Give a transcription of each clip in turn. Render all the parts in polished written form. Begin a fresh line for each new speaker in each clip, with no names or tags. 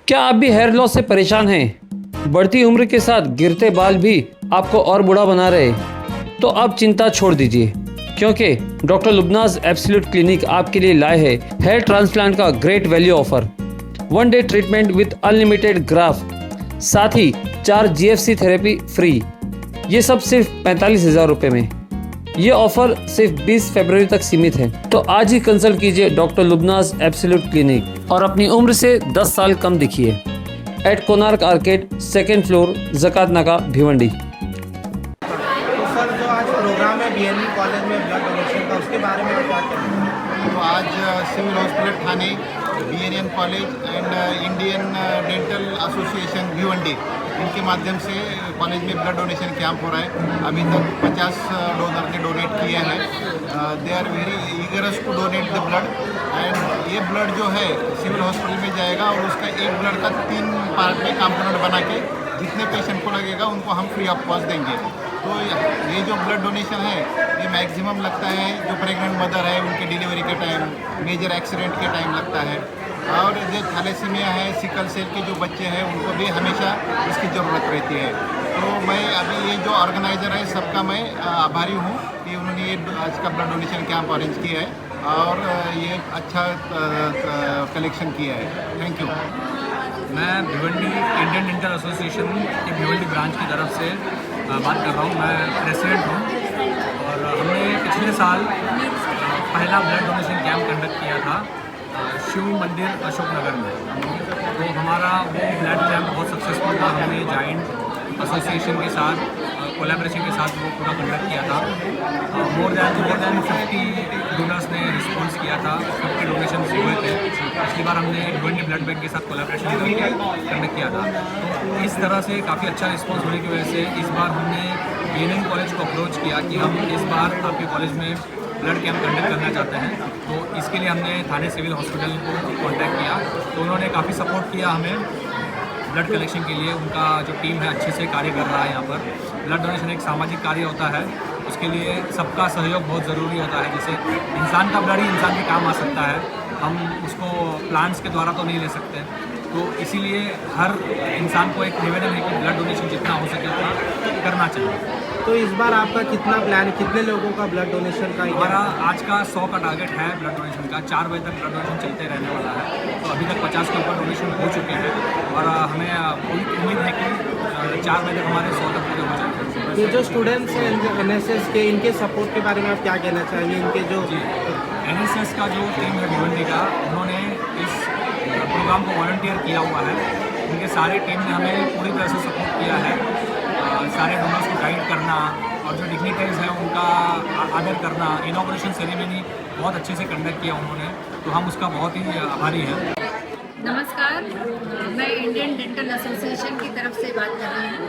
क्या आप भी हेयर लॉस से परेशान हैं? बढ़ती उम्र के साथ गिरते बाल भी आपको और बूढ़ा बना रहे? तो अब चिंता छोड़ दीजिए, क्योंकि डॉक्टर लुबनाज एब्सोल्यूट क्लिनिक आपके लिए लाए है हेयर ट्रांसप्लांट का great value offer. 1 day treatment with unlimited graft, साथ ही 4 GFC थेरेपी फ्री। ये सब सिर्फ 45,000 रुपये में। ये ऑफर सिर्फ 20 फरवरी तक सीमित है, तो आज ही कंसल्ट कीजिए डॉक्टर लुबनाज एब्सोल्यूट क्लिनिक और अपनी उम्र से 10 साल कम दिखिए। Eight Konark arcade, 2nd floor, जकात नाका, भिवंडी।
तो सर, जो आज प्रोग्राम है BNE कॉलेज में ब्लड डोनेशन का, उसके बारे में आप क्या कहेंगे?
तो आज civil hospital Thane, BNN college and Indian dental association Bhiwandi, इनके माध्यम से कॉलेज में ब्लड डोनेशन कैंप हो रहा है। अभी तक 50 डोनर ने डोनेट किए हैं। दे आर वेरी ईगरस to donate the blood, and ये ब्लड जो है सिविल हॉस्पिटल में जाएगा और उसका एक ब्लड का 3 पार्ट में कंपोनेंट बना के जितने पेशेंट को लगेगा उनको हम फ्री ऑफ कॉस्ट देंगे। तो ये जो ब्लड डोनेशन है ये मैक्सिमम लगता है जो प्रेग्नेंट मदर है उनके डिलीवरी के टाइम, मेजर एक्सीडेंट के टाइम लगता है, और जो थैलेसीमिया है, सिकल सेल के जो बच्चे हैं उनको भी हमेशा इसकी ज़रूरत रहती है। तो मैं अभी ये जो ऑर्गेनाइज़र है सबका मैं आभारी हूँ कि उन्होंने ये आज का ब्लड डोनेशन कैंप अरेंज किया है और ये अच्छा कलेक्शन किया है। Thank you.
मैं भिवंडी इंडियन डेंटल एसोसिएशन के भिवंडी ब्रांच की तरफ से बात कर रहा हूँ। मैं प्रेसिडेंट हूँ और हमने पिछले साल पहला ब्लड डोनेशन कैंप कंडक्ट किया था शिव मंदिर अशोक नगर में। तो हमारा वो ब्लड कैंप बहुत सक्सेसफुल था। हमने जॉइंट एसोसिएशन के साथ कोलैबोरेशन के साथ वो पूरा कंडक्ट किया था। मोर देन 50 डोनर्स ने रिस्पॉन्स किया था, 50 डोनेशन हुए थे। पिछली बार हमने भिवंडी ब्लड बैंक के साथ कोलैबोरेशन करके कंडक्ट किया था। तो इस तरह से काफ़ी अच्छा रिस्पॉन्स होने की वजह से इस बार हमने BNN कॉलेज को अप्रोच किया कि हम इस बार आपके कॉलेज में ब्लड कैंप कंडक्ट करना चाहते हैं। तो इसके लिए हमने थाने सिविल हॉस्पिटल को कॉन्टैक्ट किया, तो उन्होंने काफ़ी सपोर्ट किया हमें ब्लड कलेक्शन के लिए। उनका जो टीम है अच्छे से कार्य कर रहा है यहाँ पर। ब्लड डोनेशन एक सामाजिक कार्य होता है, उसके लिए सबका सहयोग बहुत ज़रूरी होता है। जैसे इंसान का ब्लड ही इंसान के काम आ सकता है, हम उसको प्लांट्स के द्वारा तो नहीं ले सकते। तो इसीलिए हर इंसान को एक निवेदन है कि ब्लड डोनेशन जितना हो सके उतना करना चाहिए।
तो इस बार आपका कितना प्लान, कितने लोगों का ब्लड डोनेशन का?
हमारा आज का 100 का टारगेट है ब्लड डोनेशन का। 4 बजे तक ब्लड डोनेशन चलते रहने वाला है। तो अभी तक 50 के ऊपर डोनेशन हो चुके हैं और हमें उम्मीद है कि 4 बजे तक हमारे 100 तक पूरे हो जाएंगे।
ये जो स्टूडेंट्स हैं NSS के, इनके सपोर्ट के बारे में आप क्या कहना चाहेंगे? इनके जो
NSS का जो टीम है भिवंडी का, उन्होंने इस प्रोग्राम को वॉलंटियर किया हुआ है। उनके सारे टीम ने हमें पूरी तरह से सपोर्ट किया है। सारे डोनर्स को गाइड करना और जो डिग्निटरीज हैं उनका आदर करना, इनॉग्रेशन सेरेमनी बहुत अच्छे से कंडक्ट किया उन्होंने, तो हम उसका बहुत ही आभारी हैं।
नमस्कार, मैं इंडियन डेंटल एसोसिएशन की तरफ से बात कर रही हूँ।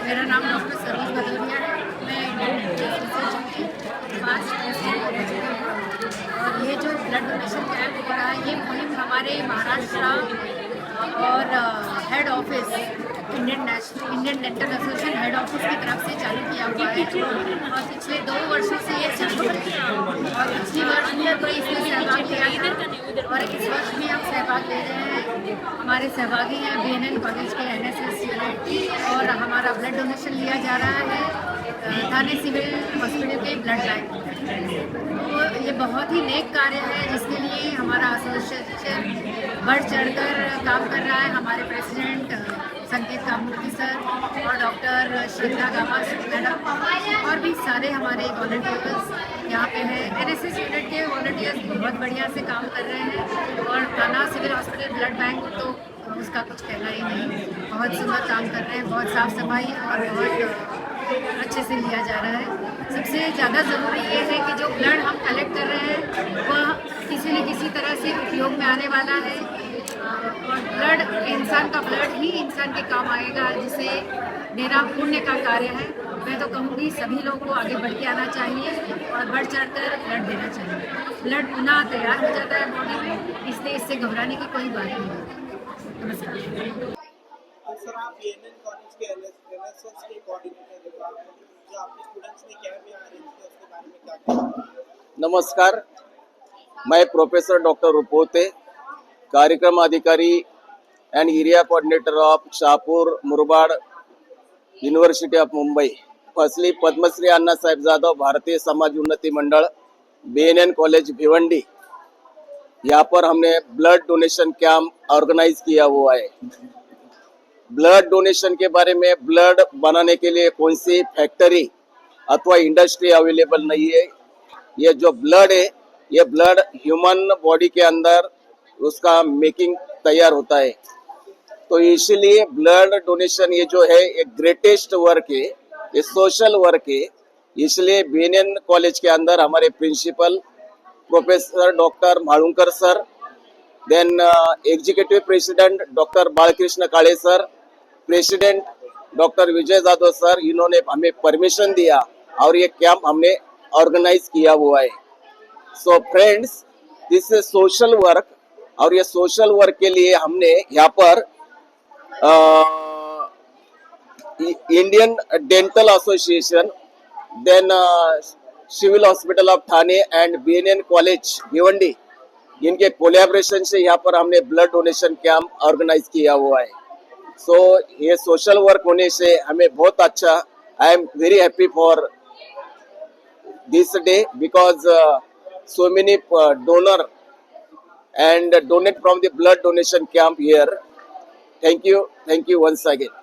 मेरा नाम डॉक्टर सरोज भदौरिया है। मैं इंडियन डेंटल एसोसिएशन की पास्ट प्रेसिडेंट रह चुकी हूँ। और ये जो ब्लड डोनेशन कैंप हो रहा है ये मुहिम हमारे महाराष्ट्र और head office Indian dental association head office की तरफ से चालू किया हुआ है और पिछले 2 वर्षों से ये चालू है। और पिछले वर्ष में कोई इसमें सहभाग लिया था और इस वर्ष भी हम सहभाग ले रहे हैं। हमारे सहभागी हैं BNN कॉलेज के NSS यूनिट और हमारा ब्लड डोनेशन लिया जा रहा है थाने सिविल हॉस्पिटल के ब्लड बैंक। तो ये बहुत ही नेक कार्य है जिसके लिए हमारा एसोसिएशन बढ़ चढ़कर काम कर रहा है। हमारे प्रेसिडेंट संकेत कामूर्ति सर और डॉक्टर श्रद्धा गावास मैडम और भी सारे हमारे वॉलंटियर्स यहाँ पे हैं। NSS यूनिट के वॉलंटियर्स बहुत बढ़िया से काम कर रहे हैं और थाना सिविल हॉस्पिटल ब्लड बैंक तो उसका कुछ कहना ही नहीं, बहुत सुंदर काम कर रहे हैं। बहुत साफ़ सफाई और बहुत अच्छे से लिया जा रहा है। सबसे ज़्यादा ज़रूरी ये है कि जो ब्लड हम कलेक्ट कर रहे हैं वह किसी न किसी तरह से उपयोग में आने वाला है और ब्लड, इंसान का ब्लड ही इंसान के काम आएगा, जिसे देना पुण्य का कार्य है। मैं तो कहूँगी सभी लोगों को आगे बढ़ के आना चाहिए और बढ़ चढ़कर ब्लड देना चाहिए। ब्लड पुनः तैयार हो जाता है बॉडी में, इसलिए इससे घबराने की कोई बात नहीं है। नमस्कार।
सर, आप BNN कॉलेज के NSS के कोऑर्डिनेटर हैं, जो आपके स्टूडेंट्स ने कैंप यहाँ अरेंज किया उसके बारे में क्या कहना?
नमस्कार, मैं प्रोफेसर डॉक्टर रुपोते, कार्यक्रम अधिकारी and area coordinator of Shahpur Murbad, University of Mumbai. Firstly, Padmashri अन्ना साहेब जाधव भारतीय समाज उन्नति मंडल BNN कॉलेज भिवंडी, यहाँ पर हमने ब्लड डोनेशन कैंप ऑर्गेनाइज किया हुआ है। ब्लड डोनेशन के बारे में, ब्लड बनाने के लिए कौन सी फैक्ट्री अथवा इंडस्ट्री अवेलेबल नहीं है। ये जो ब्लड है, ये ब्लड ह्यूमन बॉडी के अंदर उसका मेकिंग तैयार होता है। तो इसीलिए ब्लड डोनेशन ये जो है एक ग्रेटेस्ट वर्क है, ये सोशल वर्क है। इसलिए BNN कॉलेज के अंदर हमारे principal professor doctor Malunkar sir, then executive president doctor Balkrishna Kale sir, president doctor Vijay Jadhav sir, इन्होंने हमें परमिशन दिया और ये कैंप हमने ऑर्गेनाइज किया हुआ है। So friends, this is social work और ये सोशल वर्क के लिए हमने यहाँ पर Indian dental association, then civil hospital of Thane and BNN college Bhiwandi, इनके कोलैबोरेशन से यहाँ पर हमने ब्लड डोनेशन कैंप ऑर्गेनाइज किया हुआ है। सो ये सोशल वर्क होने से हमें बहुत अच्छा, I am very happy for this day because so many donor and donate from the blood donation camp here. Thank you once again.